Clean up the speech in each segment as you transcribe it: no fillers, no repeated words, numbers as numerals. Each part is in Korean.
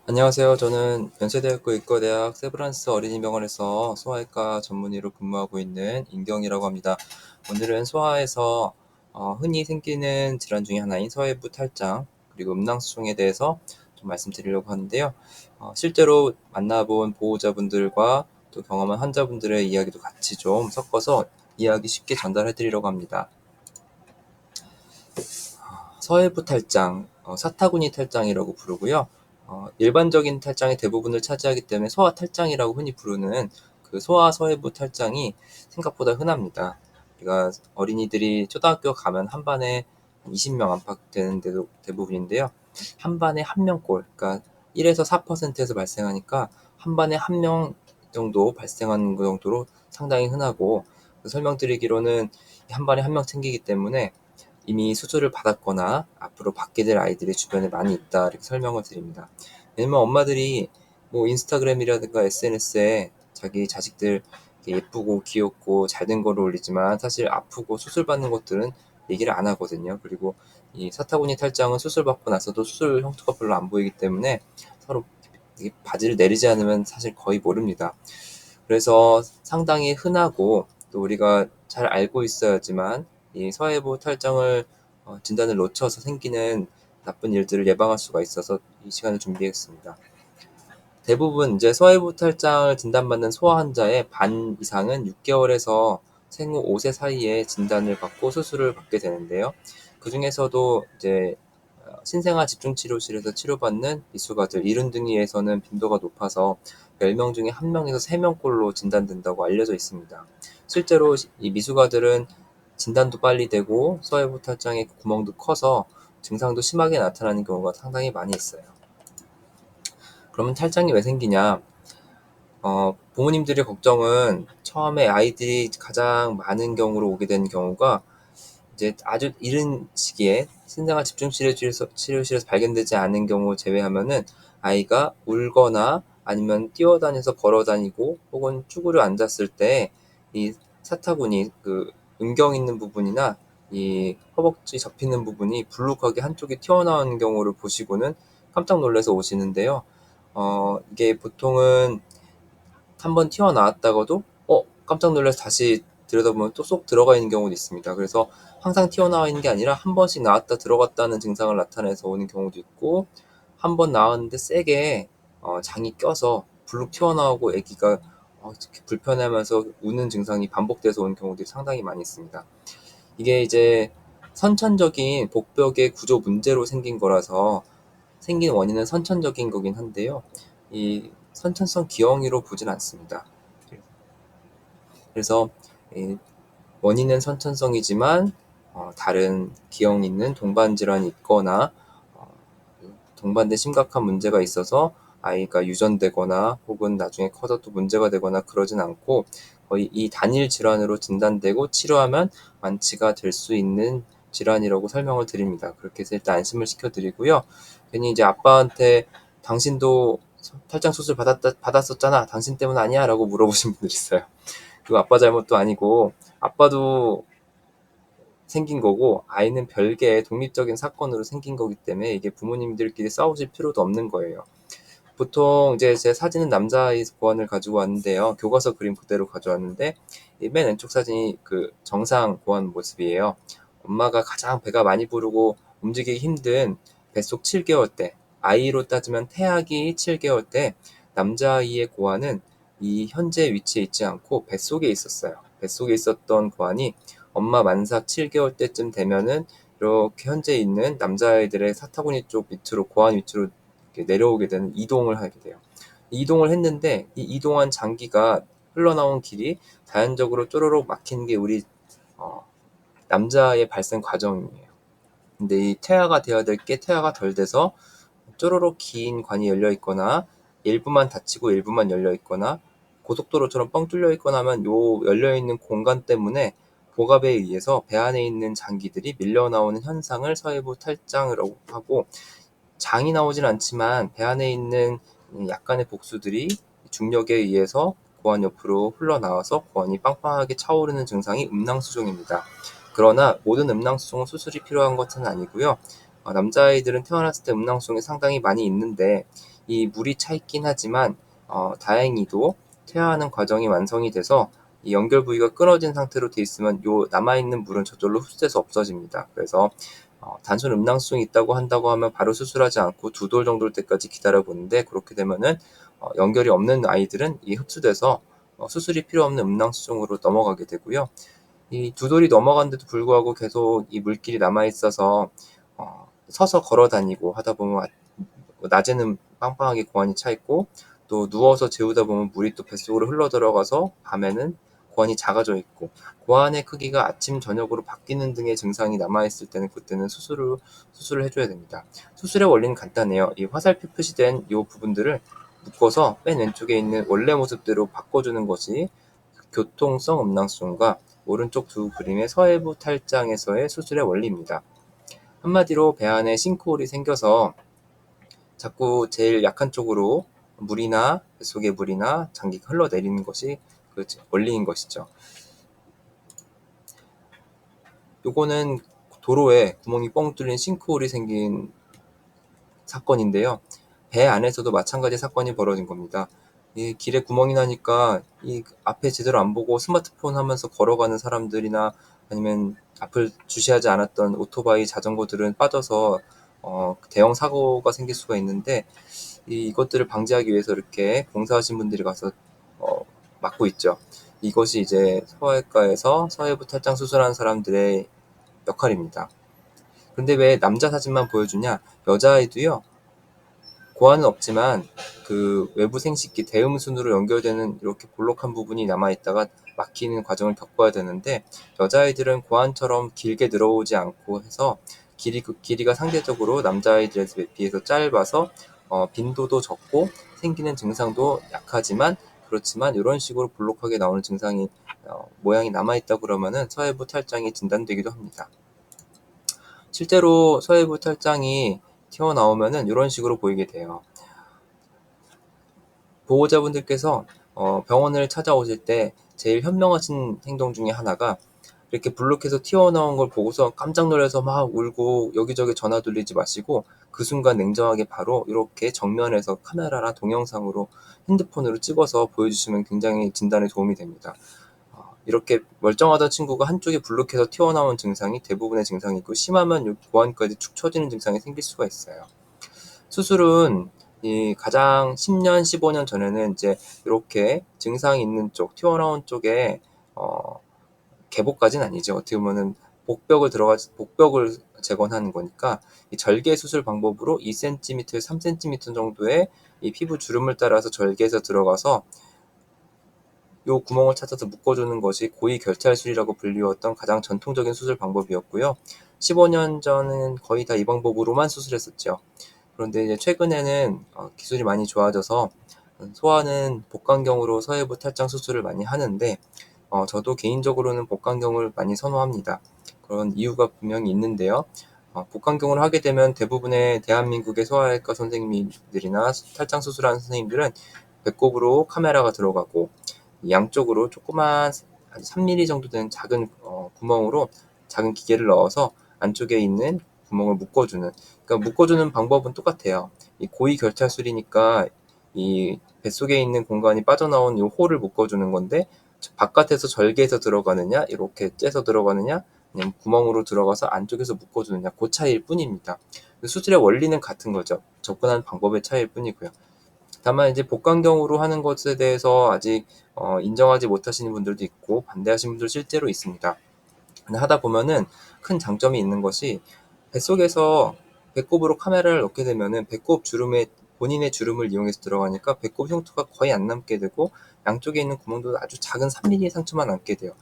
안녕하세요. 저는 연세대학교 의과대학 세브란스 어린이병원에서 소아외과 전문의로 근무하고 있는 임경이라고 합니다. 오늘은 소아에서 흔히 생기는 질환 중에 하나인 서해부 탈장 그리고 음낭수종에 대해서 좀 말씀드리려고 하는데요. 실제로 만나본 보호자분들과 또 경험한 환자분들의 이야기도 같이 좀 섞어서 이야기 쉽게 전달해 드리려고 합니다. 서해부 탈장, 사타구니 탈장이라고 부르고요. 일반적인 탈장의 대부분을 차지하기 때문에 소아 탈장이라고 흔히 부르는 그 소아 서해부 탈장이 생각보다 흔합니다. 우리가 어린이들이 초등학교 가면 한 반에 20명 안팎되는 데도 대부분인데요. 한 반에 한 명꼴, 그러니까 1에서 4%에서 발생하니까 한 반에 한 명 정도 발생하는 그 정도로 상당히 흔하고, 설명드리기로는 한 반에 한 명 생기기 때문에 이미 수술을 받았거나 앞으로 받게 될 아이들이 주변에 많이 있다, 이렇게 설명을 드립니다. 왜냐면 엄마들이 뭐 인스타그램이라든가 SNS에 자기 자식들 예쁘고 귀엽고 잘된 거를 올리지만 사실 아프고 수술 받는 것들은 얘기를 안 하거든요. 그리고 이 사타구니 탈장은 수술 받고 나서도 수술 형태가 별로 안 보이기 때문에 서로 바지를 내리지 않으면 사실 거의 모릅니다. 그래서 상당히 흔하고, 또 우리가 잘 알고 있어야지만 이 서해부 탈장을 진단을 놓쳐서 생기는 나쁜 일들을 예방할 수가 있어서 이 시간을 준비했습니다. 대부분 이제 서해부 탈장을 진단받는 소아 환자의 반 이상은 6개월에서 생후 5세 사이에 진단을 받고 수술을 받게 되는데요. 그 중에서도 이제 신생아 집중치료실에서 치료받는 미숙아들, 이른둥이에서는 빈도가 높아서 10명 중에 1명에서 3명꼴로 진단된다고 알려져 있습니다. 실제로 이 미숙아들은 진단도 빨리 되고 서해부 탈장의 구멍도 커서 증상도 심하게 나타나는 경우가 상당히 많이 있어요. 그러면 탈장이 왜 생기냐? 부모님들의 걱정은 처음에 아이들이 가장 많은 경우로 오게 된 경우가 이제 아주 이른 시기에 신생아 집중치료실에서 발견되지 않은 경우 제외하면은 아이가 울거나 아니면 뛰어다녀서 걸어다니고 혹은 쭈그려 앉았을 때 이 사타구니, 그 음경 있는 부분이나 이 허벅지 접히는 부분이 불룩하게 한쪽이 튀어나오는 경우를 보시고는 깜짝 놀라서 오시는데요. 이게 보통은 한번 튀어나왔다가도 깜짝 놀라서 다시 들여다보면 또 쏙 들어가 있는 경우도 있습니다. 그래서 항상 튀어나와 있는 게 아니라 한 번씩 나왔다 들어갔다는 증상을 나타내서 오는 경우도 있고, 한 번 나왔는데 세게 장이 껴서 불룩 튀어나오고 아기가 불편해하면서 우는 증상이 반복돼서 오는 경우들이 상당히 많이 있습니다. 이게 이제 선천적인 복벽의 구조 문제로 생긴 거라서 생긴 원인은 선천적인 거긴 한데요. 이 선천성 기형이로 보진 않습니다. 그래서 이 원인은 선천성이지만 다른 기형 있는 동반 질환이 있거나 어, 동반된 심각한 문제가 있어서 아이가 유전되거나 혹은 나중에 커서 또 문제가 되거나 그러진 않고, 거의 이 단일 질환으로 진단되고 치료하면 완치가 될 수 있는 질환이라고 설명을 드립니다. 그렇게 해서 일단 안심을 시켜드리고요. 괜히 이제 아빠한테 당신도 탈장 수술 받았었잖아, 당신 때문 아니야? 라고 물어보신 분들 있어요. 그 아빠 잘못도 아니고, 아빠도 생긴 거고 아이는 별개의 독립적인 사건으로 생긴 거기 때문에 이게 부모님들끼리 싸우실 필요도 없는 거예요. 보통 이제 제 사진은 남자아이 고안을 가지고 왔는데요. 교과서 그림 그대로 가져왔는데, 이 맨 왼쪽 사진이 그 정상 고안 모습이에요. 엄마가 가장 배가 많이 부르고 움직이기 힘든 뱃속 7개월 때, 아이로 따지면 태아기 7개월 때 남자아이의 고안은 이 현재 위치에 있지 않고 뱃속에 있었어요. 뱃속에 있었던 고안이 엄마 만삭 7개월 때쯤 되면은 이렇게 현재 있는 남자아이들의 사타구니 쪽 밑으로, 고안 위치로 내려오게 되는, 이동을 하게 돼요. 이동을 했는데 이 이동한 장기가 흘러나온 길이 자연적으로 쪼로록 막히는 게 우리 어, 남자의 발생 과정이에요. 근데 이 퇴화가 되어야 될 게 퇴화가 덜 돼서 쪼로록 긴 관이 열려 있거나 일부만 닫히고 일부만 열려 있거나 고속도로처럼 뻥 뚫려 있거나 하면 요 열려 있는 공간 때문에 복압에 의해서 배 안에 있는 장기들이 밀려 나오는 현상을 서해부 탈장이라고 하고, 장이 나오진 않지만 배 안에 있는 약간의 복수들이 중력에 의해서 고환 옆으로 흘러나와서 고환이 빵빵하게 차오르는 증상이 음낭수종입니다. 그러나 모든 음낭수종은 수술이 필요한 것은 아니고요. 남자아이들은 태어났을 때 음낭수증이 상당히 많이 있는데 이 물이 차 있긴 하지만 다행히도 퇴화하는 과정이 완성이 돼서 이 연결 부위가 끊어진 상태로 돼 있으면 요 남아있는 물은 저절로 흡수돼서 없어집니다. 그래서 단순 음낭수증이 있다고 한다고 하면 바로 수술하지 않고 2돌 정도 될 때까지 기다려 보는데, 그렇게 되면은 연결이 없는 아이들은 이 흡수돼서 수술이 필요 없는 음낭수증으로 넘어가게 되고요. 이 2돌이 넘어간데도 불구하고 계속 이 물길이 남아 있어서 서서 걸어 다니고 하다 보면 낮에는 빵빵하게 고환이 차 있고, 또 누워서 재우다 보면 물이 또 뱃속으로 흘러 들어가서 밤에는 고환이 작아져 있고, 고환의 크기가 아침 저녁으로 바뀌는 등의 증상이 남아 있을 때는 그때는 수술을 해줘야 됩니다. 수술의 원리는 간단해요. 이 화살표 표시된 이 부분들을 묶어서 맨 왼쪽에 있는 원래 모습대로 바꿔주는 것이 교통성 음낭수증과 오른쪽 두 그림의 서해부 탈장에서의 수술의 원리입니다. 한마디로 배 안에 싱크홀이 생겨서 자꾸 제일 약한 쪽으로 물이나 뱃속의 물이나 장기가 흘러내리는 것이 그 원리인 것이죠. 요거는 도로에 구멍이 뻥 뚫린 싱크홀이 생긴 사건인데요. 배 안에서도 마찬가지 사건이 벌어진 겁니다. 이 길에 구멍이 나니까 이 앞에 제대로 안 보고 스마트폰 하면서 걸어가는 사람들이나 아니면 앞을 주시하지 않았던 오토바이, 자전거들은 빠져서 대형 사고가 생길 수가 있는데, 이것들을 방지하기 위해서 이렇게 봉사하신 분들이 가서 막고 있죠. 이것이 이제 소아외과에서 서해부 탈장 수술하는 사람들의 역할입니다. 근데 왜 남자 사진만 보여주냐? 여자아이도요, 고환은 없지만 그 외부 생식기 대음순으로 연결되는 이렇게 볼록한 부분이 남아있다가 막히는 과정을 겪어야 되는데, 여자아이들은 고환처럼 길게 늘어오지 않고 해서 길이가 상대적으로 남자아이들에 비해서 짧아서 빈도도 적고 생기는 증상도 약하지만, 그렇지만 이런 식으로 볼록하게 나오는 증상이 모양이 남아있다 그러면은 서해부 탈장이 진단되기도 합니다. 실제로 서해부 탈장이 튀어나오면은 이런 식으로 보이게 돼요. 보호자분들께서 병원을 찾아오실 때 제일 현명하신 행동 중에 하나가, 이렇게 블록해서 튀어나온 걸 보고서 깜짝 놀라서 막 울고 여기저기 전화 돌리지 마시고, 그 순간 냉정하게 바로 이렇게 정면에서 카메라나 동영상으로 핸드폰으로 찍어서 보여주시면 굉장히 진단에 도움이 됩니다. 이렇게 멀쩡하던 친구가 한쪽에 블록해서 튀어나온 증상이 대부분의 증상이고, 심하면 고환까지 축 처지는 증상이 생길 수가 있어요. 수술은 이 가장 10년, 15년 전에는 이제 이렇게 증상이 있는 쪽, 튀어나온 쪽에 개복까지는 아니죠. 어떻게 보면은 복벽을 재건하는 거니까 이 절개 수술 방법으로 2cm에서 3cm 정도의 이 피부 주름을 따라서 절개해서 들어가서 요 구멍을 찾아서 묶어주는 것이 고위 결찰술이라고 불리웠던 가장 전통적인 수술 방법이었고요. 15년 전은 거의 다 이 방법으로만 수술했었죠. 그런데 이제 최근에는 기술이 많이 좋아져서 소아는 복강경으로 서해부 탈장 수술을 많이 하는데, 저도 개인적으로는 복강경을 많이 선호합니다. 그런 이유가 분명히 있는데요. 복강경을 하게 되면 대부분의 대한민국의 소아외과 선생님들이나 탈장 수술하는 선생님들은 배꼽으로 카메라가 들어가고, 양쪽으로 조그만 한 3mm 정도 되는 작은 구멍으로 작은 기계를 넣어서 안쪽에 있는 구멍을 묶어주는, 그러니까 묶어주는 방법은 똑같아요. 이 고위 결찰술이니까 이 뱃속에 있는 공간이 빠져나온 이 홀을 묶어주는 건데, 바깥에서 절개해서 들어가느냐, 이렇게 째서 들어가느냐, 아니면 구멍으로 들어가서 안쪽에서 묶어주느냐, 그 차이일 뿐입니다. 수술의 원리는 같은 거죠. 접근하는 방법의 차이일 뿐이고요. 다만 이제 복강경으로 하는 것에 대해서 아직 인정하지 못하시는 분들도 있고 반대하시는 분들도 실제로 있습니다. 근데 하다 보면은 큰 장점이 있는 것이, 뱃속에서 배꼽으로 카메라를 넣게 되면은 배꼽 주름에 본인의 주름을 이용해서 들어가니까 배꼽 흉터가 거의 안 남게 되고, 양쪽에 있는 구멍도 아주 작은 3mm 상처만 남게 돼요.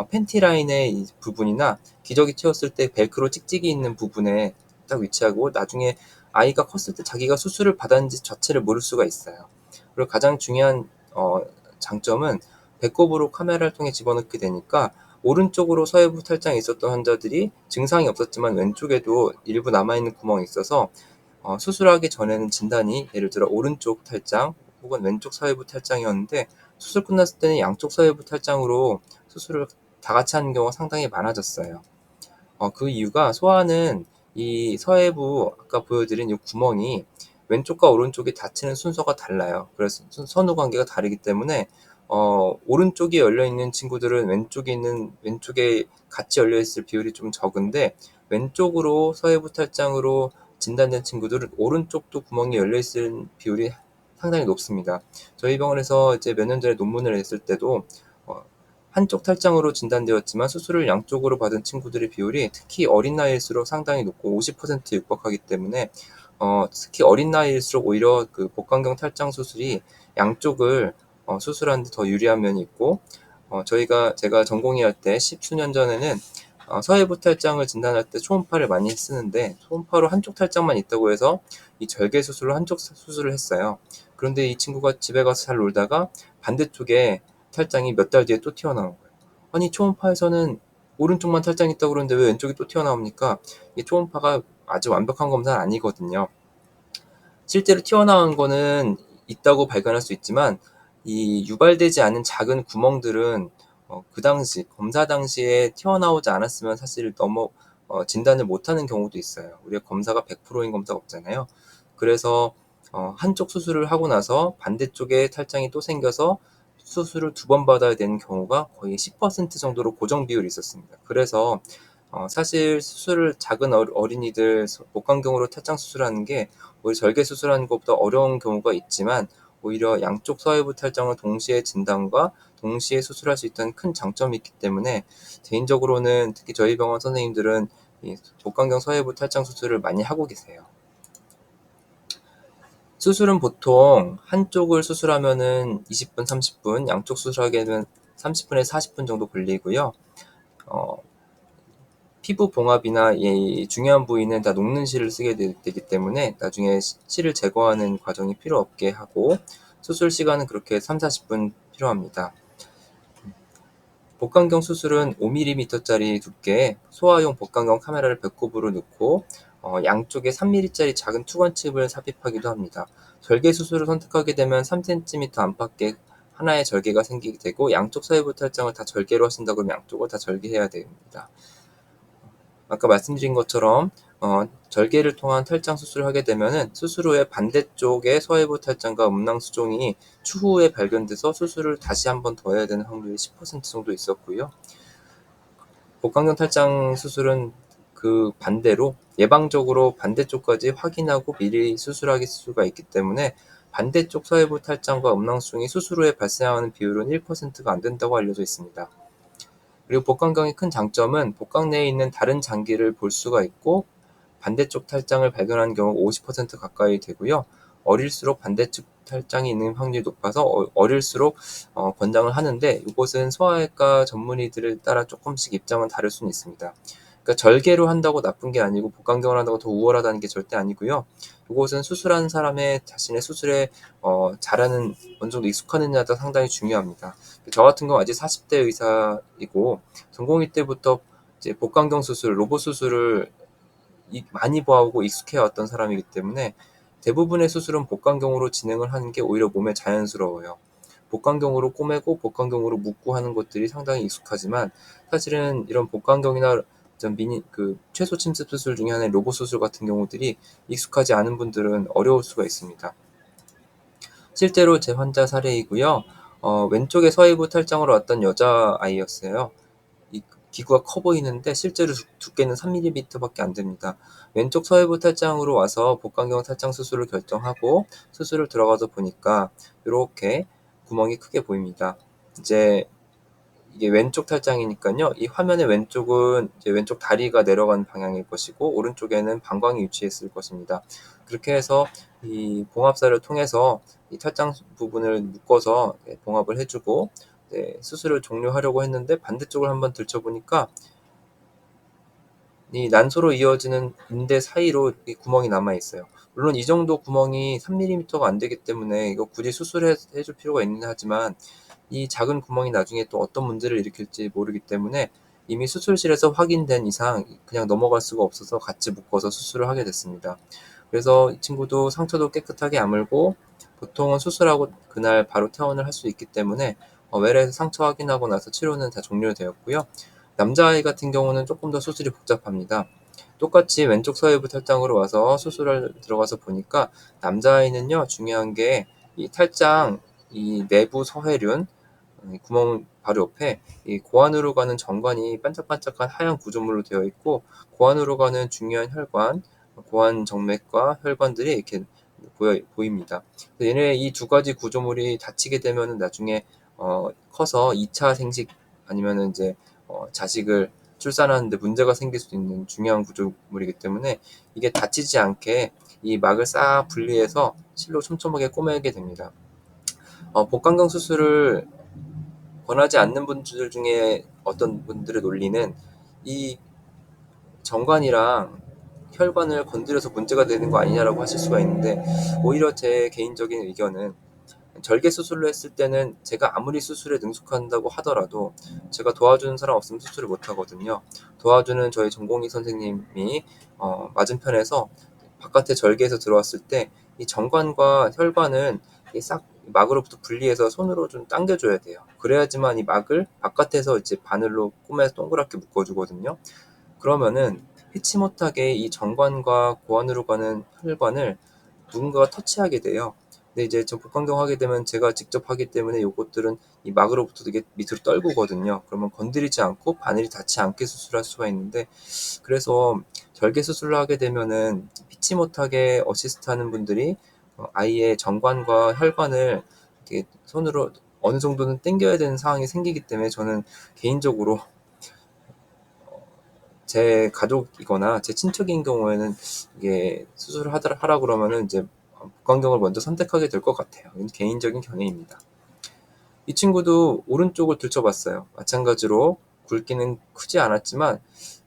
팬티 라인의 이 부분이나 기저귀 채웠을 때 벨크로 찍찍이 있는 부분에 딱 위치하고, 나중에 아이가 컸을 때 자기가 수술을 받았는지 자체를 모를 수가 있어요. 그리고 가장 중요한 장점은, 배꼽으로 카메라를 통해 집어넣게 되니까 오른쪽으로 서해부 탈장이 있었던 환자들이 증상이 없었지만 왼쪽에도 일부 남아있는 구멍이 있어서 수술하기 전에는 진단이 예를 들어 오른쪽 탈장 혹은 왼쪽 서해부 탈장이었는데, 수술 끝났을 때는 양쪽 서해부 탈장으로 수술을 다 같이 하는 경우가 상당히 많아졌어요. 그 이유가, 소아는 이 서해부 아까 보여드린 이 구멍이 왼쪽과 오른쪽이 닫히는 순서가 달라요. 그래서 선후 관계가 다르기 때문에 오른쪽이 열려 있는 친구들은 왼쪽에 같이 열려 있을 비율이 좀 적은데, 왼쪽으로 서해부 탈장으로 진단된 친구들은 오른쪽도 구멍이 열려 있을 비율이 상당히 높습니다. 저희 병원에서 이제 몇 년 전에 논문을 했을 때도 한쪽 탈장으로 진단되었지만 수술을 양쪽으로 받은 친구들의 비율이 특히 어린 나이일수록 상당히 높고 50%에 육박하기 때문에 특히 어린 나이일수록 오히려 그 복강경 탈장 수술이 양쪽을 수술하는 데 더 유리한 면이 있고, 제가 전공의 할 때 십수년 전에는 서해부 탈장을 진단할 때 초음파를 많이 쓰는데, 초음파로 한쪽 탈장만 있다고 해서 이 절개 수술로 한쪽 수술을 했어요. 그런데 이 친구가 집에 가서 잘 놀다가 반대쪽에 탈장이 몇 달 뒤에 또 튀어나온 거예요. 아니, 초음파에서는 오른쪽만 탈장이 있다고 그러는데 왜 왼쪽이 또 튀어나옵니까? 이 초음파가 아주 완벽한 검사는 아니거든요. 실제로 튀어나온 거는 있다고 발견할 수 있지만, 이 유발되지 않은 작은 구멍들은 그 당시 검사 당시에 튀어나오지 않았으면 사실 진단을 못하는 경우도 있어요. 우리가 검사가 100%인 검사가 없잖아요. 그래서 한쪽 수술을 하고 나서 반대쪽에 탈장이 또 생겨서 수술을 2번 받아야 되는 경우가 거의 10% 정도로 고정 비율이 있었습니다. 그래서 사실 수술을 작은 어린이들 복강경으로 탈장 수술하는 게 오히려 절개 수술하는 것보다 어려운 경우가 있지만, 오히려 양쪽 서해부 탈장을 동시에 진단과 동시에 수술할 수 있다는 큰 장점이 있기 때문에, 개인적으로는 특히 저희 병원 선생님들은 이 복강경 서해부 탈장 수술을 많이 하고 계세요. 수술은 보통 한쪽을 수술하면은 20분, 30분, 양쪽 수술하기에는 30분에서 40분 정도 걸리고요. 어, 피부 봉합이나 이 중요한 부위는 다 녹는 실을 쓰게 되기 때문에 나중에 실을 제거하는 과정이 필요 없게 하고, 수술 시간은 그렇게 3, 40분 필요합니다. 복강경 수술은 5mm짜리 두께의 소화용 복강경 카메라를 배꼽으로 넣고 양쪽에 3mm짜리 작은 투건칩을 삽입하기도 합니다. 절개 수술을 선택하게 되면 3cm 안팎의 하나의 절개가 생기게 되고, 양쪽 서해부 탈장을 다 절개로 하신다고 그러면 양쪽을 다 절개해야 됩니다. 아까 말씀드린 것처럼 절개를 통한 탈장 수술을 하게 되면은 수술 후에 반대쪽의 서해부 탈장과 음낭 수종이 추후에 발견돼서 수술을 다시 한번 더 해야 되는 확률이 10% 정도 있었고요. 복강경 탈장 수술은 그 반대로 예방적으로 반대쪽까지 확인하고 미리 수술할 수가 있기 때문에, 반대쪽 서해부 탈장과 음낭 수종이 수술 후에 발생하는 비율은 1%가 안 된다고 알려져 있습니다. 그리고 복강경의 큰 장점은 복강 내에 있는 다른 장기를 볼 수가 있고, 반대쪽 탈장을 발견하는 경우가 50% 가까이 되고요. 어릴수록 반대쪽 탈장이 있는 확률이 높아서 어릴수록 권장을 하는데, 이것은 소아외과 전문의들에 따라 조금씩 입장은 다를 수는 있습니다. 그러니까 절개로 한다고 나쁜 게 아니고 복강경을 한다고 더 우월하다는 게 절대 아니고요. 이것은 수술하는 사람의 자신의 수술에 잘하는, 어느 정도 익숙하느냐가 상당히 중요합니다. 저 같은 경우 아직 40대 의사이고 전공의 때부터 이제 복강경 수술, 로봇 수술을 많이 봐오고 익숙해왔던 사람이기 때문에, 대부분의 수술은 복강경으로 진행을 하는 게 오히려 몸에 자연스러워요. 복강경으로 꼬매고 복강경으로 묶고 하는 것들이 상당히 익숙하지만, 사실은 이런 복강경이나 최소 침습 수술 중에 하나의 로봇 수술 같은 경우들이 익숙하지 않은 분들은 어려울 수가 있습니다. 실제로 제 환자 사례이고요. 왼쪽에 서해부 탈장으로 왔던 여자아이였어요. 이 기구가 커 보이는데 실제로 두께는 3mm밖에 안 됩니다. 왼쪽 서해부 탈장으로 와서 복강경 탈장 수술을 결정하고 수술을 들어가서 보니까 이렇게 구멍이 크게 보입니다. 이제 이게 왼쪽 탈장이니까요. 이 화면의 왼쪽은 이제 왼쪽 다리가 내려가는 방향일 것이고, 오른쪽에는 방광이 위치했을 것입니다. 그렇게 해서 이 봉합사를 통해서 이 탈장 부분을 묶어서 봉합을 해주고 수술을 종료하려고 했는데, 반대쪽을 한번 들춰보니까 이 난소로 이어지는 인대 사이로 이 구멍이 남아 있어요. 물론 이 정도 구멍이 3mm가 안 되기 때문에 이거 굳이 수술해줄 필요가 있는 하지만, 이 작은 구멍이 나중에 또 어떤 문제를 일으킬지 모르기 때문에 이미 수술실에서 확인된 이상 그냥 넘어갈 수가 없어서 같이 묶어서 수술을 하게 됐습니다. 그래서 이 친구도 상처도 깨끗하게 아물고, 보통은 수술하고 그날 바로 퇴원을 할 수 있기 때문에 외래에서 상처 확인하고 나서 치료는 다 종료되었고요. 남자아이 같은 경우는 조금 더 수술이 복잡합니다. 똑같이 왼쪽 서해부 탈장으로 와서 수술을 들어가서 보니까 남자아이는요, 중요한 게 이 탈장 이 내부 서해륜 구멍 바로 옆에 이 고안으로 가는 정관이 반짝반짝한 하얀 구조물로 되어 있고, 고안으로 가는 중요한 혈관, 고안 정맥과 혈관들이 이렇게 보입니다. 얘네 이 두 가지 구조물이 닫히게 되면은 나중에 커서 2차 생식 아니면은 이제 자식을 출산하는데 문제가 생길 수 있는 중요한 구조물이기 때문에 이게 다치지 않게 이 막을 싹 분리해서 실로 촘촘하게 꼬매게 됩니다. 복강경 수술을 권하지 않는 분들 중에 어떤 분들의 논리는 이 정관이랑 혈관을 건드려서 문제가 되는 거 아니냐라고 하실 수가 있는데, 오히려 제 개인적인 의견은 절개 수술을 했을 때는 제가 아무리 수술에 능숙한다고 하더라도 제가 도와주는 사람 없으면 수술을 못 하거든요. 도와주는 저희 전공의 선생님이 맞은편에서 바깥에 절개에서 들어왔을 때 이 정관과 혈관은 싹 막으로부터 분리해서 손으로 좀 당겨줘야 돼요. 그래야지만 이 막을 바깥에서 이제 바늘로 꼬매서 동그랗게 묶어주거든요. 그러면은 피치 못하게 이 정관과 고안으로 가는 혈관을 누군가가 터치하게 돼요. 근데 이제 저 복강경 하게 되면 제가 직접 하기 때문에 요것들은 이 막으로부터 되게 밑으로 떨구거든요. 그러면 건드리지 않고 바늘이 닿지 않게 수술할 수가 있는데, 그래서 절개 수술을 하게 되면은 피치 못하게 어시스트하는 분들이 아이의 정관과 혈관을 이렇게 손으로 어느 정도는 당겨야 되는 상황이 생기기 때문에, 저는 개인적으로 제 가족이거나 제 친척인 경우에는 이게 수술을 하라 그러면은 이제 복강경을 먼저 선택하게 될 것 같아요. 이건 개인적인 견해입니다. 이 친구도 오른쪽을 들춰봤어요. 마찬가지로 굵기는 크지 않았지만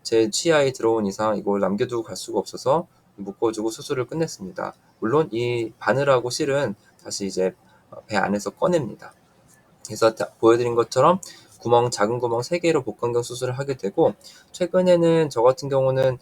제 치아에 들어온 이상 이걸 남겨두고 갈 수가 없어서 묶어주고 수술을 끝냈습니다. 물론 이 바늘하고 실은 다시 이제 배 안에서 꺼냅니다. 그래서 보여드린 것처럼 작은 구멍 3개로 복강경 수술을 하게 되고, 최근에는 저 같은 경우는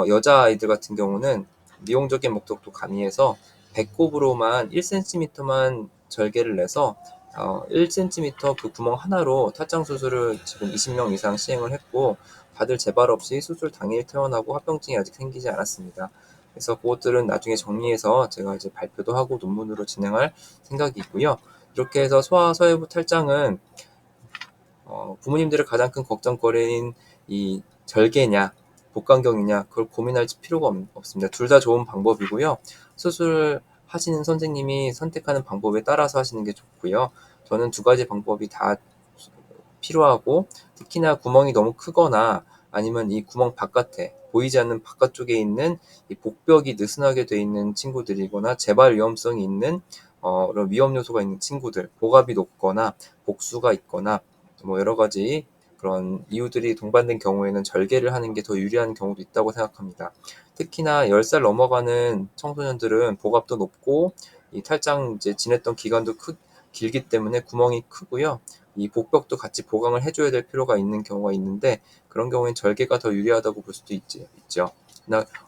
여자아이들 같은 경우는 미용적인 목적도 가미해서 배꼽으로만 1cm만 절개를 내서 1cm 그 구멍 하나로 탈장 수술을 지금 20명 이상 시행을 했고, 다들 재발 없이 수술 당일 퇴원하고 합병증이 아직 생기지 않았습니다. 그래서 그것들은 나중에 정리해서 제가 이제 발표도 하고 논문으로 진행할 생각이 있고요. 이렇게 해서 소아서해부 탈장은 부모님들의 가장 큰 걱정거리인 이 절개냐 복강경이냐 그걸 고민할 필요가 없습니다. 둘 다 좋은 방법이고요. 수술을 하시는 선생님이 선택하는 방법에 따라서 하시는 게 좋고요. 저는 두 가지 방법이 다 필요하고, 특히나 구멍이 너무 크거나 아니면 이 구멍 바깥에 보이지 않는 바깥쪽에 있는 이 복벽이 느슨하게 돼 있는 친구들이거나 재발 위험성이 있는 그런 위험 요소가 있는 친구들, 복압이 높거나 복수가 있거나 뭐 여러 가지 그런 이유들이 동반된 경우에는 절개를 하는 게 더 유리한 경우도 있다고 생각합니다. 특히나 10살 넘어가는 청소년들은 복압도 높고 이 탈장 이제 지냈던 기간도 길기 때문에 구멍이 크고요. 이 복벽도 같이 보강을 해줘야 될 필요가 있는 경우가 있는데, 그런 경우엔 절개가 더 유리하다고 볼 수도 있죠.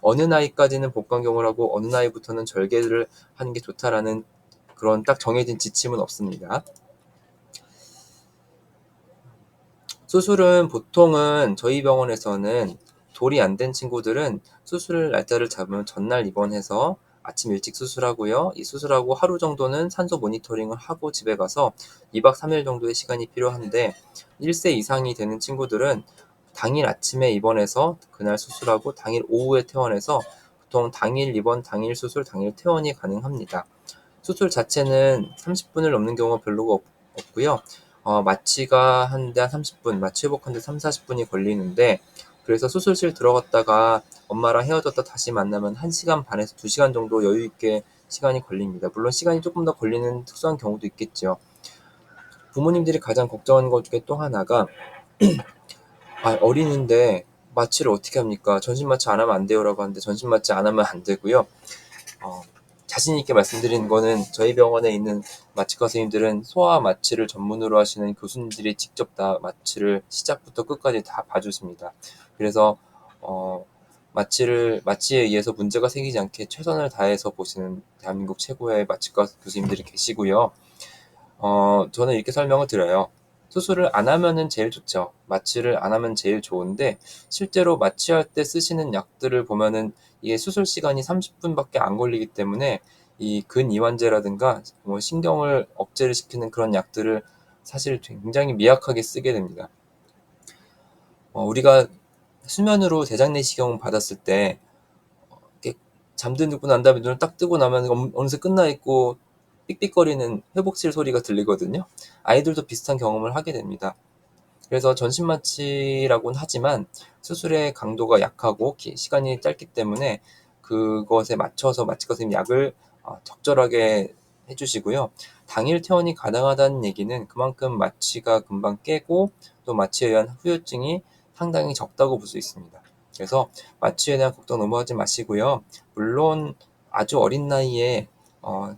어느 나이까지는 복강경을 하고 어느 나이부터는 절개를 하는 게 좋다라는 그런 딱 정해진 지침은 없습니다. 수술은 보통은 저희 병원에서는 돌이 안 된 친구들은 수술 날짜를 잡으면 전날 입원해서 아침 일찍 수술하고요. 이 수술하고 하루 정도는 산소 모니터링을 하고 집에 가서 2박 3일 정도의 시간이 필요한데, 1세 이상이 되는 친구들은 당일 아침에 입원해서 그날 수술하고 당일 오후에 퇴원해서 보통 당일 입원, 당일 수술, 당일 퇴원이 가능합니다. 수술 자체는 30분을 넘는 경우가 별로 없고요. 마취가 하는데 한 30분, 마취 회복하는데 3, 40분이 걸리는데, 그래서 수술실 들어갔다가 엄마랑 헤어졌다 다시 만나면 1시간 반에서 2시간 정도 여유 있게 시간이 걸립니다. 물론 시간이 조금 더 걸리는 특수한 경우도 있겠죠. 부모님들이 가장 걱정하는 것 중에 또 하나가 어린인데 마취를 어떻게 합니까? 전신 마취 안 하면 안 돼요라고 하는데, 전신 마취 안 하면 안 되고요. 자신 있게 말씀드리는 거는 저희 병원에 있는 마취과 선생님들은 소아 마취를 전문으로 하시는 교수님들이 직접 다 마취를 시작부터 끝까지 다 봐주십니다. 그래서 마취에 의해서 문제가 생기지 않게 최선을 다해서 보시는 대한민국 최고의 마취과 교수님들이 계시고요. 저는 이렇게 설명을 드려요. 수술을 안 하면은 제일 좋죠. 마취를 안 하면 제일 좋은데 실제로 마취할 때 쓰시는 약들을 보면은 이게 수술 시간이 30분밖에 안 걸리기 때문에 이 근이완제라든가 뭐 신경을 억제를 시키는 그런 약들을 사실 굉장히 미약하게 쓰게 됩니다. 우리가 수면으로 대장내시경 받았을 때 이렇게 잠들고 난 다음에 눈을 딱 뜨고 나면 어느새 끝나 있고 삑삑거리는 회복실 소리가 들리거든요. 아이들도 비슷한 경험을 하게 됩니다. 그래서 전신마취라고는 하지만 수술의 강도가 약하고 시간이 짧기 때문에 그것에 맞춰서 마취과 선생님 약을 적절하게 해주시고요. 당일 퇴원이 가능하다는 얘기는 그만큼 마취가 금방 깨고 또 마취에 의한 후유증이 상당히 적다고 볼 수 있습니다. 그래서 마취에 대한 걱정 너무 하지 마시고요. 물론 아주 어린 나이에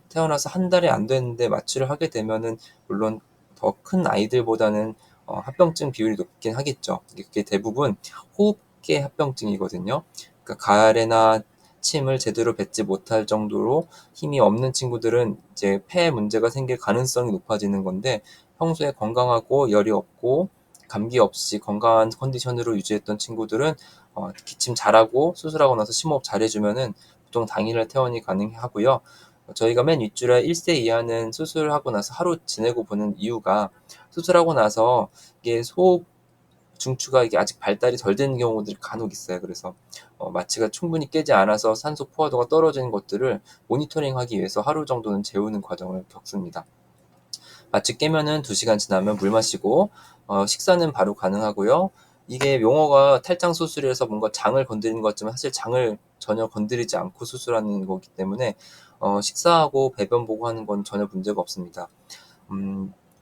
태어나서 한 달이 안 됐는데 마취를 하게 되면은 물론 더 큰 아이들보다는 합병증 비율이 높긴 하겠죠. 이게 대부분 호흡기 합병증이거든요. 그러니까 가래나 침을 제대로 뱉지 못할 정도로 힘이 없는 친구들은 이제 폐에 문제가 생길 가능성이 높아지는 건데 평소에 건강하고 열이 없고 감기 없이 건강한 컨디션으로 유지했던 친구들은 기침 잘하고 수술하고 나서 심호흡 잘해주면은 보통 당일날 퇴원이 가능하고요. 저희가 맨 윗줄에 1세 이하는 수술하고 나서 하루 지내고 보는 이유가 수술하고 나서 이게 소흡 중추가 이게 아직 발달이 덜 된 경우들이 간혹 있어요. 그래서 마취가 충분히 깨지 않아서 산소 포화도가 떨어지는 것들을 모니터링하기 위해서 하루 정도는 재우는 과정을 겪습니다. 마취 깨면은 2시간 지나면 물 마시고 식사는 바로 가능하고요. 이게 용어가 탈장 수술이라서 뭔가 장을 건드리는 것 같지만 사실 장을 전혀 건드리지 않고 수술하는 거기 때문에 식사하고 배변 보고 하는 건 전혀 문제가 없습니다.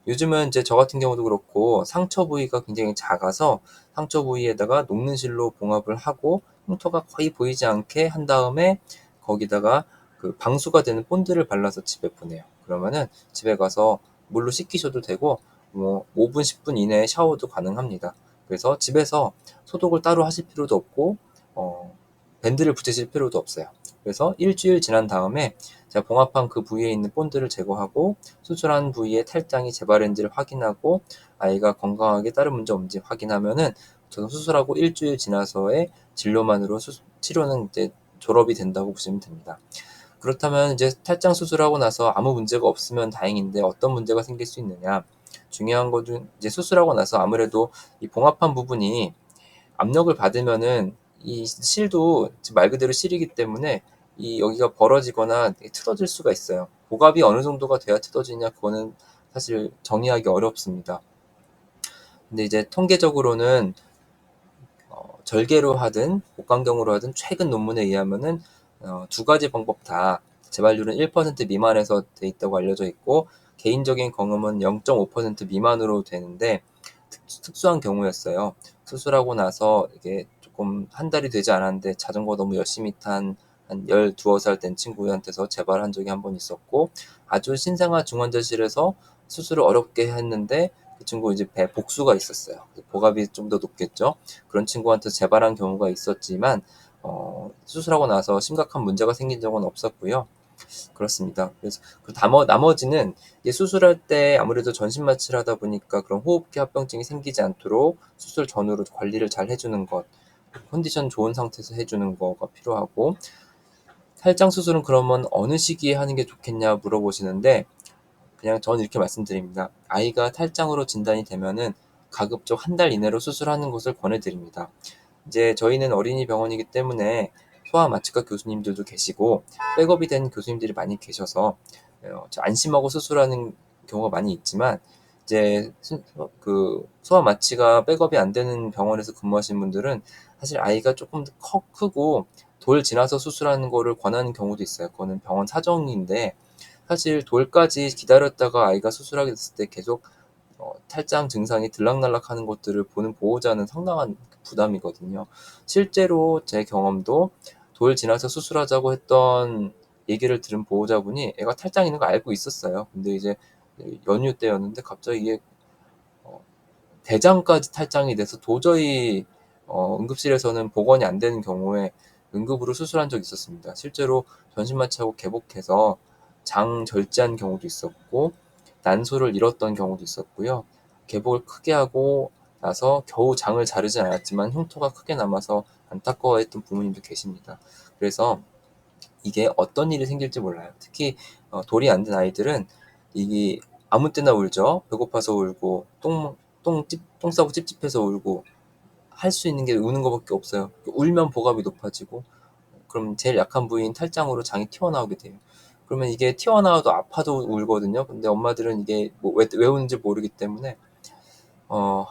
요즘은 이제 저 같은 경우도 그렇고 상처 부위가 굉장히 작아서 상처 부위에다가 녹는 실로 봉합을 하고 흉터가 거의 보이지 않게 한 다음에 거기다가 그 방수가 되는 본드를 발라서 집에 보내요. 그러면은 집에 가서 물로 씻기셔도 되고 뭐 5분, 10분 이내에 샤워도 가능합니다. 그래서 집에서 소독을 따로 하실 필요도 없고 밴드를 붙이실 필요도 없어요. 그래서 일주일 지난 다음에 제가 봉합한 그 부위에 있는 본드를 제거하고 수술한 부위의 탈장이 재발했는지를 확인하고 아이가 건강하게 다른 문제 없는지 확인하면은 저는 수술하고 일주일 지나서의 진료만으로 치료는 이제 졸업이 된다고 보시면 됩니다. 그렇다면 이제 탈장 수술하고 나서 아무 문제가 없으면 다행인데 어떤 문제가 생길 수 있느냐? 중요한 것은 이제 수술하고 나서 아무래도 이 봉합한 부분이 압력을 받으면은 이 실도 말 그대로 실이기 때문에 이 여기가 벌어지거나 틀어질 수가 있어요. 복압이 어느 정도가 돼야 틀어지냐 그거는 사실 정의하기 어렵습니다. 근데 이제 통계적으로는 절개로 하든 복강경으로 하든 최근 논문에 의하면은 2가지 방법 다 재발률은 1% 미만에서 돼 있다고 알려져 있고 개인적인 경험은 0.5% 미만으로 되는데 특수한 경우였어요. 수술하고 나서 이게 조금 한 달이 되지 않았는데 자전거 너무 열심히 탄 한 12살 된 친구한테서 재발한 적이 한 번 있었고 아주 신생아 중환자실에서 수술을 어렵게 했는데 그 친구 이제 배 복수가 있었어요. 복압이 좀 더 높겠죠. 그런 친구한테 재발한 경우가 있었지만 수술하고 나서 심각한 문제가 생긴 적은 없었고요. 그렇습니다. 그래서 나머지는 수술할 때 아무래도 전신 마취를 하다 보니까 그런 호흡기 합병증이 생기지 않도록 수술 전후로 관리를 잘 해주는 것, 컨디션 좋은 상태에서 해주는 거가 필요하고 탈장 수술은 그러면 어느 시기에 하는 게 좋겠냐 물어보시는데 그냥 저는 이렇게 말씀드립니다. 아이가 탈장으로 진단이 되면은 가급적 한 달 이내로 수술하는 것을 권해드립니다. 이제 저희는 어린이 병원이기 때문에 소아 마취과 교수님들도 계시고 백업이 된 교수님들이 많이 계셔서 안심하고 수술하는 경우가 많이 있지만 이제 그 소아 마취가 백업이 안 되는 병원에서 근무하시는 분들은 사실 아이가 조금 더 크고 돌 지나서 수술하는 거를 권하는 경우도 있어요. 그거는 병원 사정인데 사실 돌까지 기다렸다가 아이가 수술하게 됐을 때 계속 탈장 증상이 들락날락하는 것들을 보는 보호자는 상당한 부담이거든요. 실제로 제 경험도 돌 지나서 수술하자고 했던 얘기를 들은 보호자분이 애가 탈장 있는 거 알고 있었어요. 근데 이제 연휴 때였는데 갑자기 이게 대장까지 탈장이 돼서 도저히 응급실에서는 복원이 안 되는 경우에 응급으로 수술한 적이 있었습니다. 실제로 전신마취하고 개복해서 장 절제한 경우도 있었고 난소를 잃었던 경우도 있었고요. 개복을 크게 하고 나서 겨우 장을 자르진 않았지만 흉터가 크게 남아서 안타까워했던 부모님도 계십니다. 그래서 이게 어떤 일이 생길지 몰라요. 특히 돌이 안 든 아이들은 이게 아무 때나 울죠. 배고파서 울고 똥 싸고 찝찝해서 울고 할 수 있는 게 우는 것밖에 없어요. 울면 보갑이 높아지고 그럼 제일 약한 부위인 탈장으로 장이 튀어나오게 돼요. 그러면 이게 튀어나와도 아파도 울거든요. 근데 엄마들은 이게 뭐 왜 우는지 모르기 때문에 어,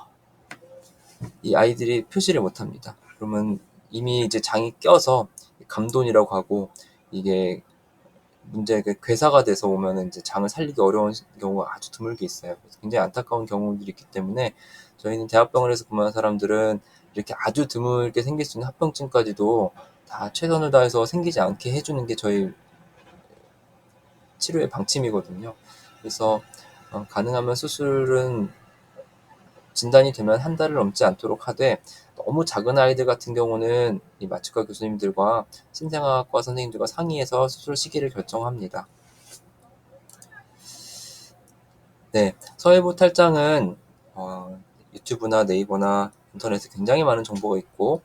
이 아이들이 표시를 못합니다. 그러면 이미 이제 장이 껴서 감돈이라고 하고 이게 문제가 괴사가 돼서 오면은 이제 장을 살리기 어려운 경우가 아주 드물게 있어요. 그래서 굉장히 안타까운 경우들이 있기 때문에 저희는 대학병원에서 근무하는 사람들은 이렇게 아주 드물게 생길 수 있는 합병증까지도 다 최선을 다해서 생기지 않게 해주는 게 저희 치료의 방침이거든요. 그래서 가능하면 수술은 진단이 되면 한 달을 넘지 않도록 하되 너무 작은 아이들 같은 경우는 이 마취과 교수님들과 신생아과 선생님들과 상의해서 수술 시기를 결정합니다. 네, 서해부 탈장은 유튜브나 네이버나 인터넷에 굉장히 많은 정보가 있고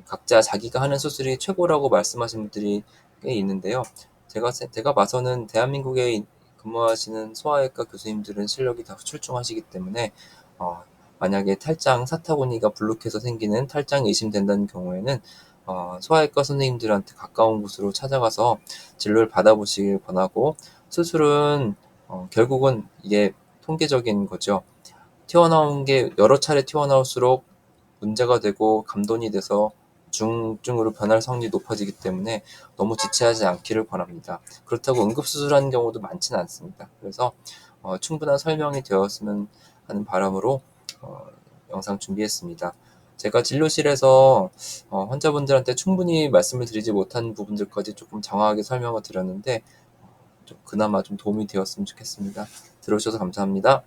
각자 자기가 하는 수술이 최고라고 말씀하시는 분들이 꽤 있는데요. 제가 봐서는 대한민국에 근무하시는 소아외과 교수님들은 실력이 다 출중하시기 때문에 만약에 탈장 사타구니가 불룩해서 생기는 탈장이 의심된다는 경우에는 소아외과 선생님들한테 가까운 곳으로 찾아가서 진료를 받아보시길 권하고 수술은 결국은 이게 통계적인 거죠. 튀어나온 게 여러 차례 튀어나올수록 문제가 되고 감돈이 돼서 중증으로 변할 확률이 높아지기 때문에 너무 지체하지 않기를 바랍니다. 그렇다고 응급수술하는 경우도 많지는 않습니다. 그래서 충분한 설명이 되었으면 하는 바람으로 영상 준비했습니다. 제가 진료실에서 환자분들한테 충분히 말씀을 드리지 못한 부분들까지 조금 장황하게 설명을 드렸는데 그나마 좀 도움이 되었으면 좋겠습니다. 들어주셔서 감사합니다.